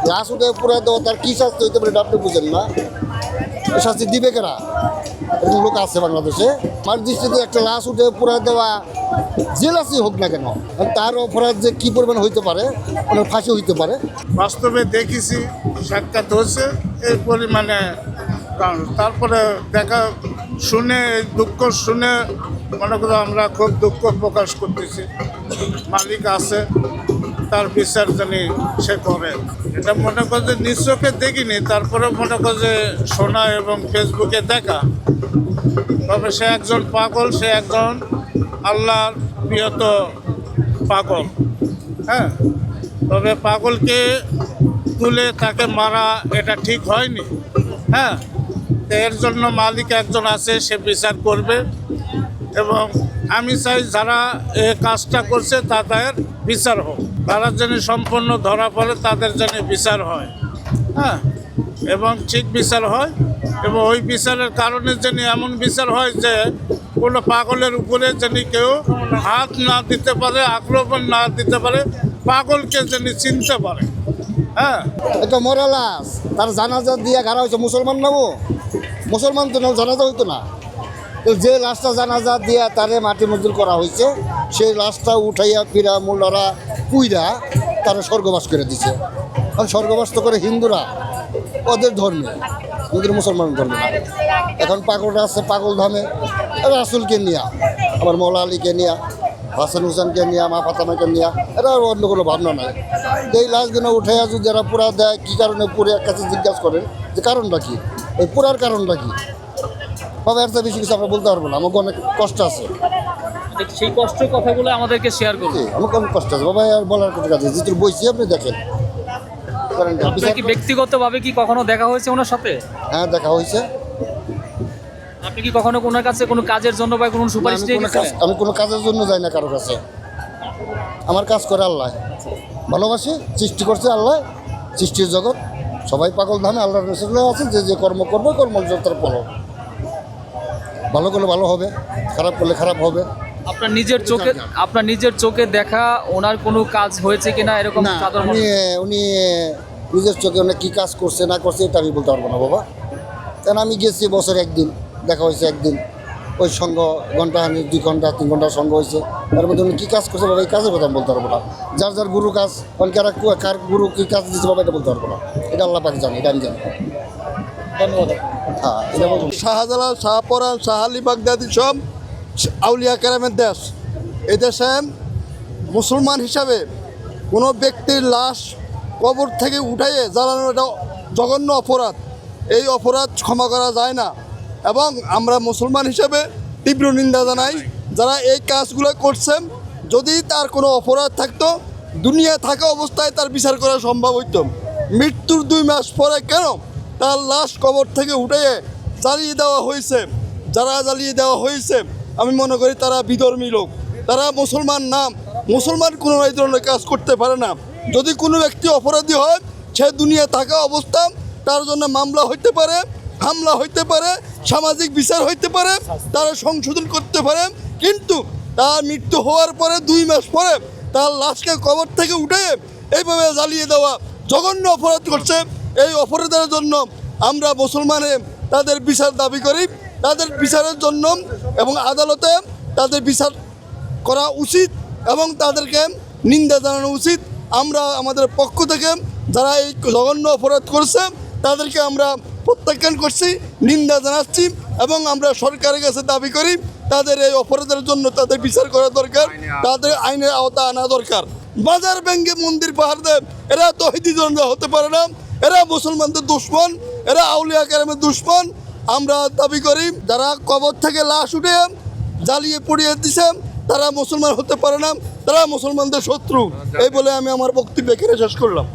লাশ উঠে পুরা দেওয়া তার কী শাস্তি হইতে পারে এটা আপনি বুঝেন না? শাস্তি দিবে কেনা? এরকম লোক আছে বাংলাদেশে। আমার দৃষ্টিতে একটা লাশ উঠে পুরা দেওয়া যে লাশই হোক না কেন, তার অপরাধ যে কী পরিমাণ হইতে পারে, ওনার ফাঁসি হইতে পারে। বাস্তবে দেখেছি, সাক্ষাৎ হচ্ছে এই পরিমাণে। কারণ তারপরে দেখা শুনে দুঃখ শুনে মনে করো আমরা খুব দুঃখ প্রকাশ করতেছি। মালিক আছে, তার বিচার জানি সে করে। এটা মনে করে যে নিজ চোখে দেখিনি, তারপরে মনে করে যে শোনা এবং ফেসবুকে দেখা। তবে সে একজন পাগল, সে একজন আল্লাহর প্রিয়ত পাগল। হ্যাঁ, তবে পাগলকে তুলে তাকে মারা এটা ঠিক হয়নি। হ্যাঁ, এর জন্য মালিক একজন আছে, সে বিচার করবে। এবং আমি চাই যারা এই কাজটা করছে তাদের বিচার হোক, তারা যেন সম্পূর্ণ ধরা পড়ে, তাদের যেন বিচার হয়। হ্যাঁ, এবং ঠিক বিচার হয়, এবং ওই বিচারের কারণে যেন এমন বিচার হয় যে কোনো পাগলের উপরে যেন কেউ হাত না দিতে পারে, আক্রমণ না দিতে পারে, পাগলকে যেন চিনতে পারে। হ্যাঁ, এটা মরা লাশ, তার জানাজা দিয়ে গাড়া হয়েছে। মুসলমান না, ও মুসলমান তো না, জানাজা হইতো না। তো যে লাশটা জানাজা দিয়া তারে মাটি মজুর করা হয়েছে, সেই লাশটা উঠাইয়া ফিরা মোল্লারা কুইরা তারা স্বর্গবাস করে দিছে। কারণ স্বর্গবাস তো করে হিন্দুরা, ওদের ধর্মে, ওদের মুসলমান ধর্মে না। এখন পাগলরা আছে পাগল ধামে, রাসুলকে নিয়া, আবার মৌলা আলীকে নিয়া, হাসান হুসেনকে নিয়া, মা ফাতেমাকে নিয়া, এটা আর অন্য কোনো ভাবনা নাই। এই লাশগুলো উঠাইয়া যদি যারা পুরা দেয়, কী কারণে পুরে এক কাছে জিজ্ঞাসা করেন যে কারণটা কী, এই পুরার কারণটা কী, বাবা এর বেশি কিছু আমরা বলতে পারবো না। আমাকে অনেক কষ্ট আছে, সেই কষ্টের কথাগুলো আমাদেরকে শেয়ার করুন। আমাকে অনেক কষ্ট আছে বাবা, আর বলার কথা আছে। যেহেতু বইছি আপনি দেখেন। আপনার কি ব্যক্তিগতভাবে কি কখনো দেখা হয়েছে ওনার সাথে? হ্যাঁ, দেখা হয়েছে। আপনি কি কখনো ওনার কাছে কোনো কাজের জন্য বা কোনো সুপারিশ নিয়ে গেছেন? আমি কোনো কাজের জন্য যাই না কারো কাছে। আমার কাজ করে আল্লাহ, ভালোবাসি, সৃষ্টি করছে আল্লাহ, সৃষ্টির জগৎ। সবাই পাগল ধামে আল্লাহর রসুল্লাহ আছে, যে যে কর্ম করবে কর্মযন্ত্র পড়ো। ভালো করলে ভালো হবে, খারাপ করলে খারাপ হবে। আপনার নিজের চোখে দেখা ওনার কোনো কাজ হয়েছে কিনা এরকম না, সাধারণ উনি নিজের চোখে অনেক কী কাজ করছে না করছে এটা আমি বলতে পারবো না বাবা। কারণ আমি গেছি বছরে একদিন, দেখা হয়েছে একদিন, ওই সঙ্গ ঘন্টা 2 ঘন্টা 3 ঘন্টার সঙ্গ হয়েছে। তার মধ্যে উনি কী কাজ করছে বাবা, এই কাজের কথা আমি বলতে পারবো না। যার যার গুরু কাজ, কার গুরু কী কাজ দিচ্ছে বাবা, এটা বলতে পারবো না। এটা আল্লাহ পাক জানে, এটা আমি জানি। ধন্যবাদ। হ্যাঁ, এটা বলবো। শাহজালাল, শাহপরান, শাহ আলী বাগদাদি সব আউলিয়া কেরামের দেশ। এই দেশে মুসলমান হিসাবে কোনো ব্যক্তির লাশ কবর থেকে উঠাইয়ে জ্বালানো এটা জঘন্য অপরাধ। এই অপরাধ ক্ষমা করা যায় না, এবং আমরা মুসলমান হিসাবে তীব্র নিন্দা জানাই যারা এই কাজগুলো করছেন। যদি তার কোনো অপরাধ থাকতো, দুনিয়া থাকা অবস্থায় তার বিচার করা সম্ভব হইতো। মৃত্যুর 2 মাস পরে কেন তার লাশ কবর থেকে উঠিয়ে জ্বালিয়ে দেওয়া হয়েছে? যারা জ্বালিয়ে দেওয়া হয়েছে আমি মনে করি তারা বিধর্মী লোক, তারা মুসলমান না। মুসলমান কোনো এই ধরনের কাজ করতে পারে না। যদি কোনো ব্যক্তি অপরাধী হয়, সে দুনিয়া থাকা অবস্থা তার জন্য মামলা হইতে পারে, হামলা হইতে পারে, সামাজিক বিচার হইতে পারে, তারা সংশোধন করতে পারে। কিন্তু তার মৃত্যু হওয়ার পরে 2 মাস পরে তার লাশকে কবর থেকে উঠে এইভাবে জ্বালিয়ে দেওয়া জঘন্য অপরাধ করছে। এই অপরাধের জন্য আমরা মুসলমানে তাদের বিচার দাবি করি। তাদের বিচারের জন্য এবং আদালতে তাদের বিচার করা উচিত এবং তাদেরকে নিন্দা জানানো উচিত। আমরা আমাদের পক্ষ থেকে যারা এই জঘন্য অপরাধ করছে তাদেরকে আমরা প্রত্যাখ্যান করছি, নিন্দা জানাচ্ছি, এবং আমরা সরকারের কাছে দাবি করি তাদের এই অপরাধের জন্য তাদের বিচার করা দরকার, তাদের আইনের আওতা আনা দরকার। বাজার ভেঙ্গে মন্দির পাহাড় দেব, এরা তৌহিদি জনতা হতে পারে না, এরা মুসলমানদের দুশমন, এরা আউলিয়া কেরামের দুশমন। আমরা দাবি করি যারা কবর থেকে লাশ উঠে জ্বালিয়ে পুড়িয়ে দিছে তারা মুসলমান হতে পারে না, তারা মুসলমানদের শত্রু। এই বলে আমি আমার বক্তব্য এখানে শেষ করলাম।